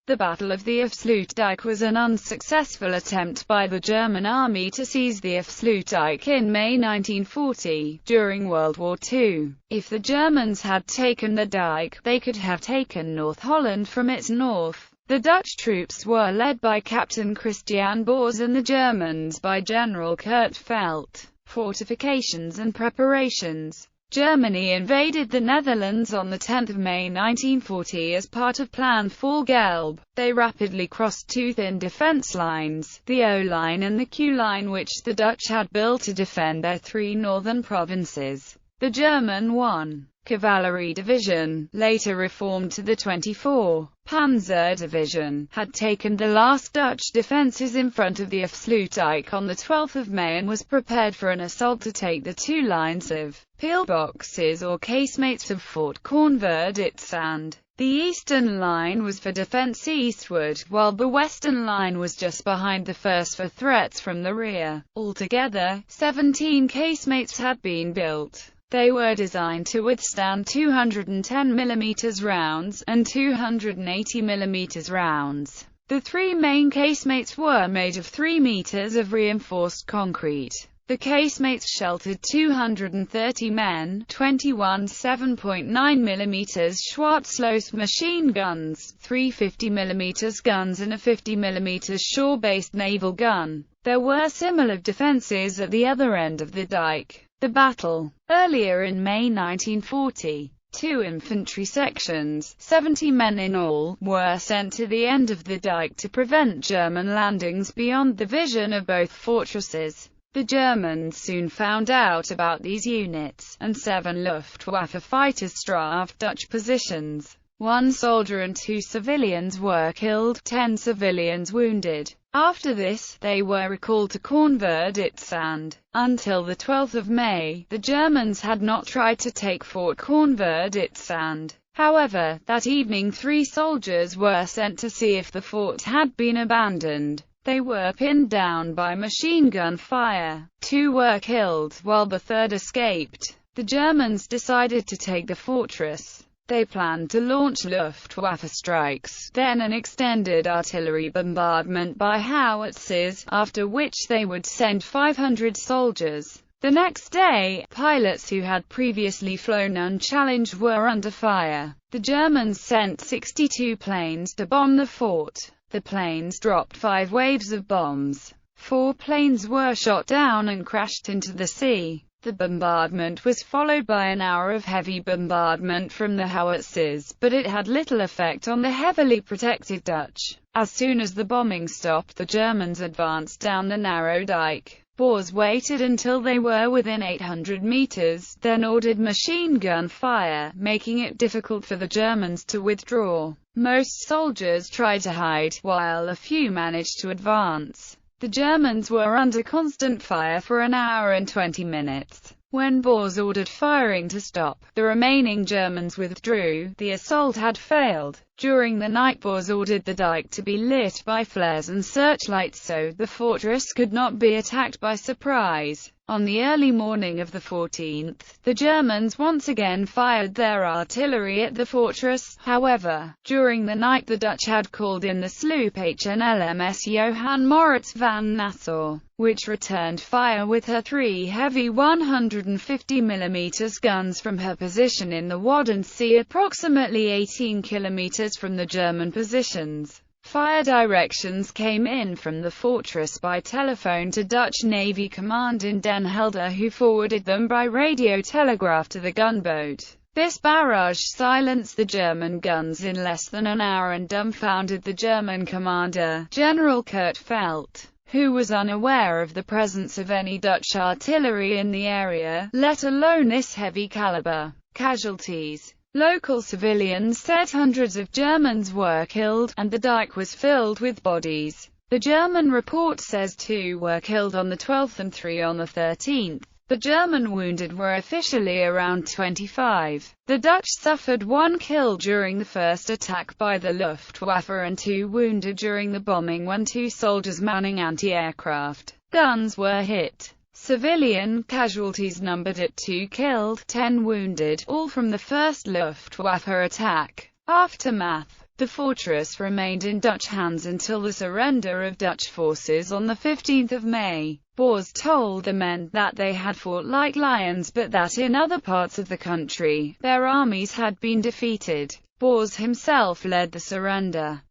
The Battle of the Afsluitdijk was an unsuccessful attempt by the German army to seize the Afsluitdijk in May 1940, during World War II. If the Germans had taken the dike, they could have taken North Holland from its north. The Dutch troops were led by Captain Christian Boers and the Germans by General Kurt Felt. Fortifications and preparations. Germany invaded the Netherlands on 10 May 1940 as part of Plan for Gelb. They rapidly crossed two thin defense lines, the O-line and the Q-line, which the Dutch had built to defend their three northern provinces. The German 1. Cavalry Division, later reformed to the 24. Panzer Division, had taken the last Dutch defences in front of the Afsluitdijk on 12 May and was prepared for an assault to take the two lines of pillboxes or casemates of Fort Cornwerditsand. The eastern line was for defence eastward, while the western line was just behind the first for threats from the rear. Altogether, 17 casemates had been built. They were designed to withstand 210mm rounds, and 280mm rounds. The three main casemates were made of 3 meters of reinforced concrete. The casemates sheltered 230 men, 21 7.9mm Schwarzlose machine guns, 3 50mm guns and a 50mm shore-based naval gun. There were similar defences at the other end of the dike. The battle. Earlier in May 1940, two infantry sections, 70 men in all, were sent to the end of the dike to prevent German landings beyond the vision of both fortresses. The Germans soon found out about these units, and 7 Luftwaffe fighters strafed Dutch positions. 1 soldier and 2 civilians were killed, 10 civilians wounded. After this, they were recalled to Cornwerditsand. Until the 12th of May, the Germans had not tried to take Fort Cornwerditsand. However, that evening 3 soldiers were sent to see if the fort had been abandoned. They were pinned down by machine gun fire. 2 were killed, while the 3rd escaped. The Germans decided to take the fortress. They planned to launch Luftwaffe strikes, then an extended artillery bombardment by howitzers, after which they would send 500 soldiers. The next day, pilots who had previously flown unchallenged were under fire. The Germans sent 62 planes to bomb the fort. The planes dropped 5 waves of bombs. 4 planes were shot down and crashed into the sea. The bombardment was followed by an hour of heavy bombardment from the howitzers, but it had little effect on the heavily protected Dutch. As soon as the bombing stopped, the Germans advanced down the narrow dike. Boers waited until they were within 800 meters, then ordered machine gun fire, making it difficult for the Germans to withdraw. Most soldiers tried to hide, while a few managed to advance. The Germans were under constant fire for an hour and 20 minutes. When Boers ordered firing to stop, the remaining Germans withdrew. The assault had failed. During the night, Boers ordered the dike to be lit by flares and searchlights so the fortress could not be attacked by surprise. On the early morning of the 14th, the Germans once again fired their artillery at the fortress. However, during the night the Dutch had called in the sloop HNLMS Johan Maurits van Nassau, which returned fire with her 3 heavy 150mm guns from her position in the Wadden Sea, approximately 18 kilometers from the German positions. Fire directions came in from the fortress by telephone to Dutch Navy Command in Den Helder, who forwarded them by radio telegraph to the gunboat. This barrage silenced the German guns in less than an hour and dumbfounded the German commander, General Kurt Felt, who was unaware of the presence of any Dutch artillery in the area, let alone this heavy caliber. Casualties. Local civilians said hundreds of Germans were killed, and the dike was filled with bodies. The German report says 2 were killed on the 12th and 3 on the 13th. The German wounded were officially around 25. The Dutch suffered 1 kill during the first attack by the Luftwaffe and 2 wounded during the bombing when 2 soldiers manning anti-aircraft guns were hit. Civilian casualties numbered at 2 killed, 10 wounded, all from the first Luftwaffe attack. Aftermath. The fortress remained in Dutch hands until the surrender of Dutch forces on 15 May. Boers told the men that they had fought like lions, but that in other parts of the country, their armies had been defeated. Boers himself led the surrender.